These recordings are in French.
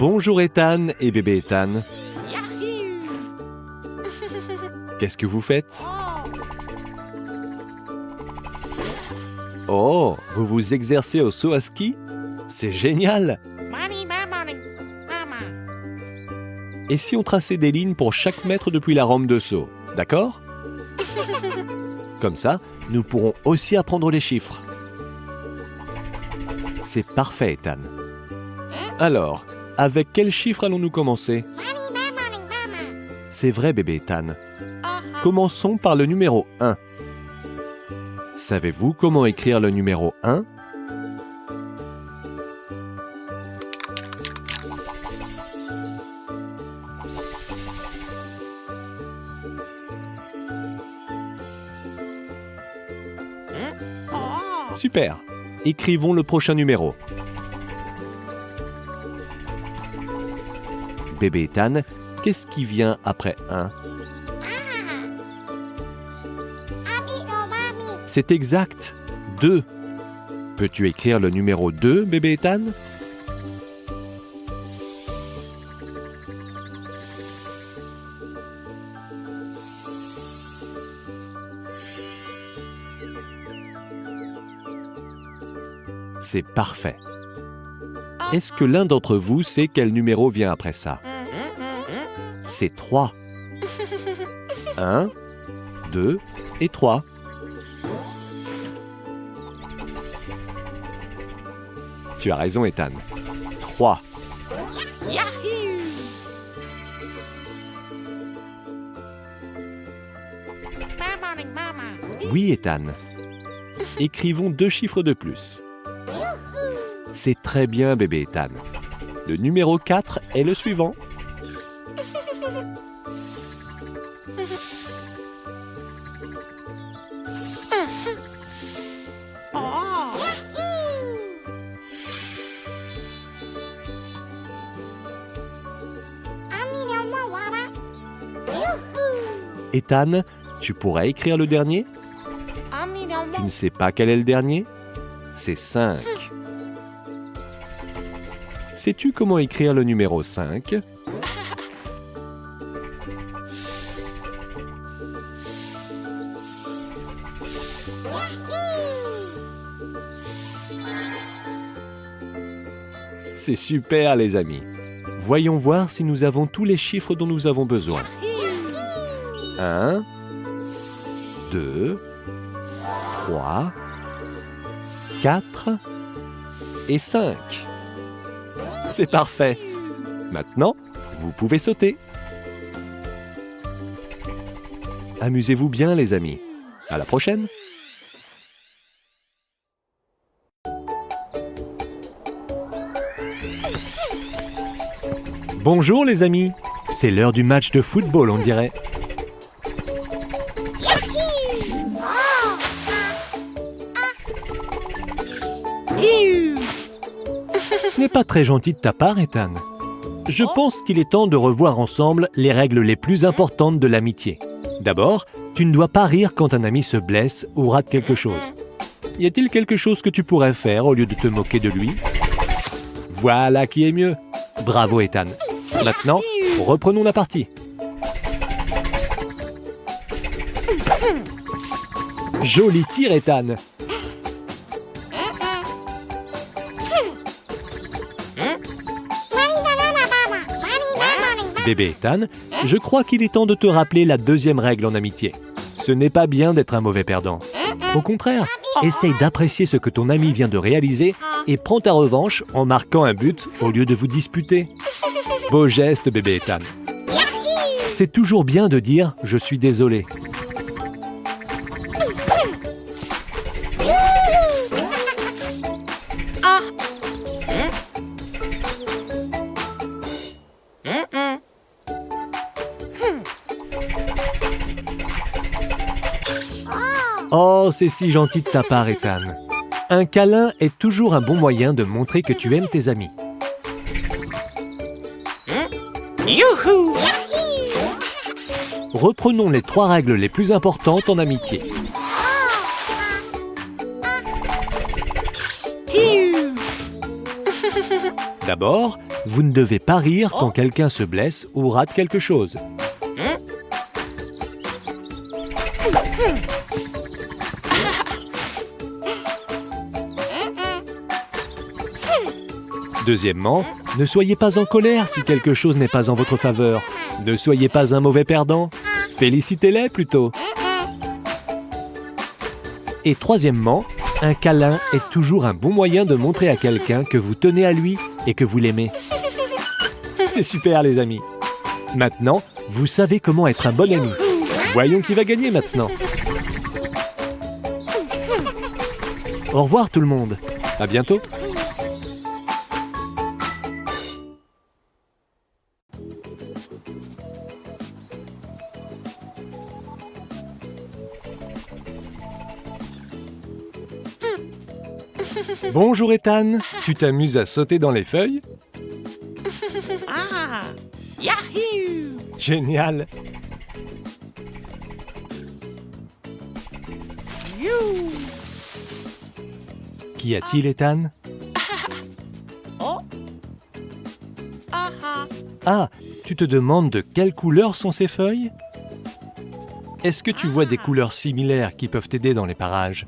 Bonjour Ethan et bébé Ethan. Qu'est-ce que vous faites? Oh, vous vous exercez au saut à ski? C'est génial! Et si on traçait des lignes pour chaque mètre depuis la rampe de saut, d'accord? Comme ça, nous pourrons aussi apprendre les chiffres. C'est parfait, Ethan. Alors, avec quel chiffre allons-nous commencer? C'est vrai, bébé Ethan. Commençons par le numéro 1. Savez-vous comment écrire le numéro 1? Super! Écrivons le prochain numéro. Bébé Ethan, qu'est-ce qui vient après 1? C'est exact. 2. Peux-tu écrire le numéro 2, bébé Ethan? C'est parfait. Est-ce que l'un d'entre vous sait quel numéro vient après ça? C'est 3. 1, 2 et 3. Tu as raison, Ethan. 3. Oui, Ethan. Écrivons 2 chiffres de plus. C'est très bien, bébé Ethan. Le numéro 4 est le suivant. Ethan, tu pourrais écrire le dernier? Tu ne sais pas quel est le dernier? C'est 5. Sais-tu comment écrire le numéro 5? C'est super, les amis. Voyons voir si nous avons tous les chiffres dont nous avons besoin. 1, 2, 3, 4 et 5. C'est parfait. Maintenant, vous pouvez sauter. Amusez-vous bien, les amis. À la prochaine. Bonjour, les amis. C'est l'heure du match de football, on dirait. Ce n'est pas très gentil de ta part, Ethan. Je pense qu'il est temps de revoir ensemble les règles les plus importantes de l'amitié. D'abord, tu ne dois pas rire quand un ami se blesse ou rate quelque chose. Y a-t-il quelque chose que tu pourrais faire au lieu de te moquer de lui? Voilà qui est mieux. Bravo, Ethan. Maintenant, reprenons la partie. Joli tir, Ethan. Bébé Ethan, je crois qu'il est temps de te rappeler la deuxième règle en amitié. Ce n'est pas bien d'être un mauvais perdant. Au contraire, essaye d'apprécier ce que ton ami vient de réaliser et prends ta revanche en marquant un but au lieu de vous disputer. Beau geste, bébé Ethan. C'est toujours bien de dire « je suis désolé ». Oh, c'est si gentil de ta part, Ethan. Un câlin est toujours un bon moyen de montrer que tu aimes tes amis. Youhou! Reprenons les 3 règles les plus importantes en amitié. D'abord, vous ne devez pas rire quand quelqu'un se blesse ou rate quelque chose. Deuxièmement, ne soyez pas en colère si quelque chose n'est pas en votre faveur. Ne soyez pas un mauvais perdant. Félicitez-les plutôt. Et troisièmement, un câlin est toujours un bon moyen de montrer à quelqu'un que vous tenez à lui et que vous l'aimez. C'est super les amis. Maintenant, vous savez comment être un bon ami. Voyons qui va gagner maintenant. Au revoir tout le monde. À bientôt. Bonjour Ethan, tu t'amuses à sauter dans les feuilles? Ah! Yahoo! Génial! You! Qu'y a-t-il Ethan? Oh! Aha! Ah, tu te demandes de quelle couleur sont ces feuilles? Est-ce que tu vois des couleurs similaires qui peuvent t'aider dans les parages?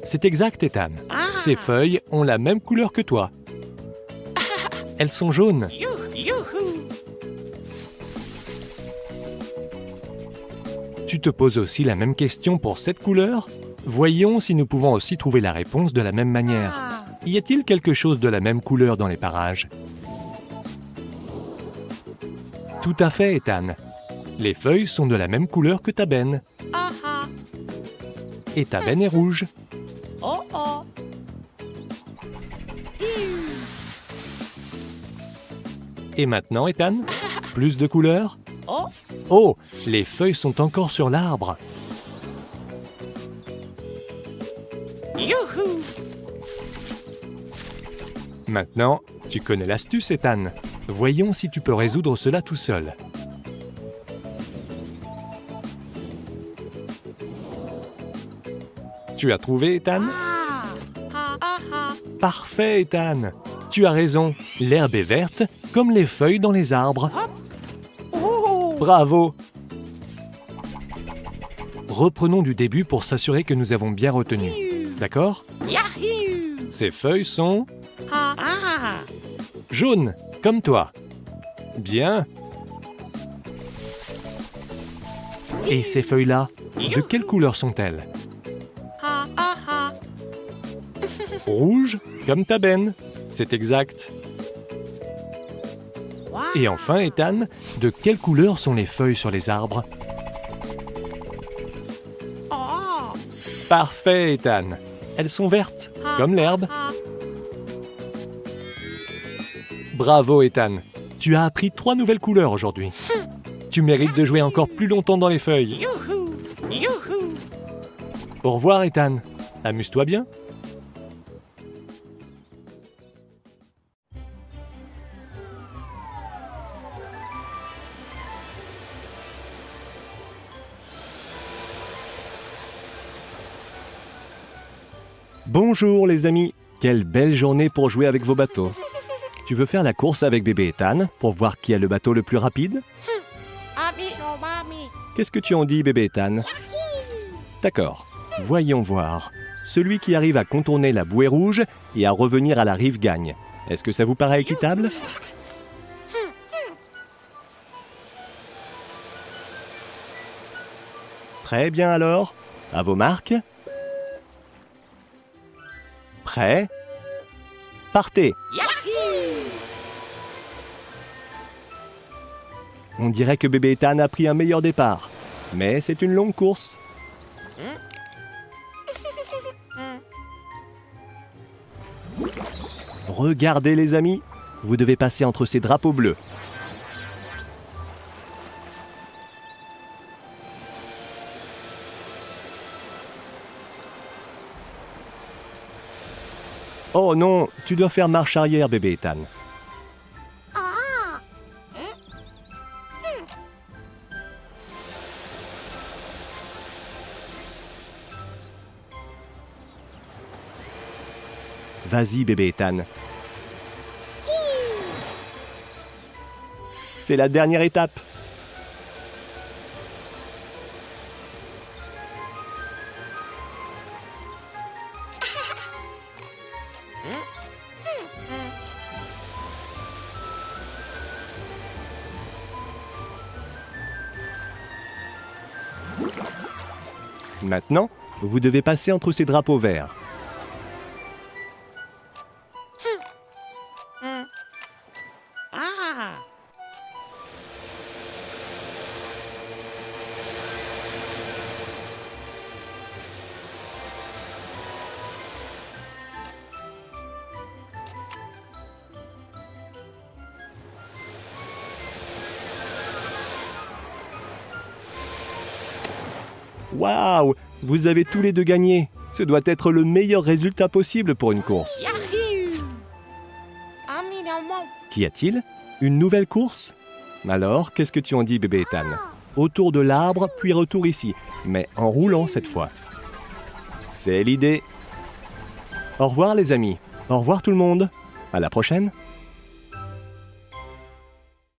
C'est exact, Ethan. Ces feuilles ont la même couleur que toi. Elles sont jaunes. Youhou! Tu te poses aussi la même question pour cette couleur? Voyons si nous pouvons aussi trouver la réponse de la même manière. Y a-t-il quelque chose de la même couleur dans les parages? Tout à fait, Ethan. Les feuilles sont de la même couleur que ta benne. Aha! Et ta benne est rouge. Oh oh! Et maintenant, Ethan? Plus de couleurs? Oh! Oh, les feuilles sont encore sur l'arbre. Youhou! Maintenant, tu connais l'astuce, Ethan. Voyons si tu peux résoudre cela tout seul. Tu as trouvé, Ethan? Parfait, Ethan. Tu as raison. L'herbe est verte, comme les feuilles dans les arbres. Bravo! Reprenons du début pour s'assurer que nous avons bien retenu. D'accord? Yahoo! Ces feuilles sont Ah! jaunes, comme toi. Bien. Et ces feuilles-là, de quelle couleur sont-elles? Rouge, comme ta benne. C'est exact. Et enfin, Ethan, de quelle couleur sont les feuilles sur les arbres? Oh! Parfait, Ethan. Elles sont vertes, comme l'herbe. Bravo, Ethan. Tu as appris 3 nouvelles couleurs aujourd'hui. Tu mérites de jouer encore plus longtemps dans les feuilles. Youhou! Au revoir, Ethan. Amuse-toi bien. Bonjour les amis, quelle belle journée pour jouer avec vos bateaux. Tu veux faire la course avec bébé Ethan pour voir qui a le bateau le plus rapide? Qu'est-ce que tu en dis bébé Ethan? D'accord, voyons voir. Celui qui arrive à contourner la bouée rouge et à revenir à la rive gagne. Est-ce que ça vous paraît équitable? Très bien alors, à vos marques. Prêt? Partez! On dirait que bébé Ethan a pris un meilleur départ. Mais c'est une longue course. Regardez les amis, vous devez passer entre ces drapeaux bleus. Oh non, tu dois faire marche arrière, bébé Ethan. Vas-y, bébé Ethan. C'est la dernière étape. Maintenant, vous devez passer entre ces drapeaux verts. Ah. Waouh! Vous avez tous les deux gagné. Ce doit être le meilleur résultat possible pour une course. Yahoo! Améliorement. Qu'y a-t-il? Une nouvelle course? Alors, qu'est-ce que tu en dis, bébé Ethan? Autour de l'arbre, puis retour ici, mais en roulant cette fois. C'est l'idée. Au revoir les amis. Au revoir tout le monde. À la prochaine.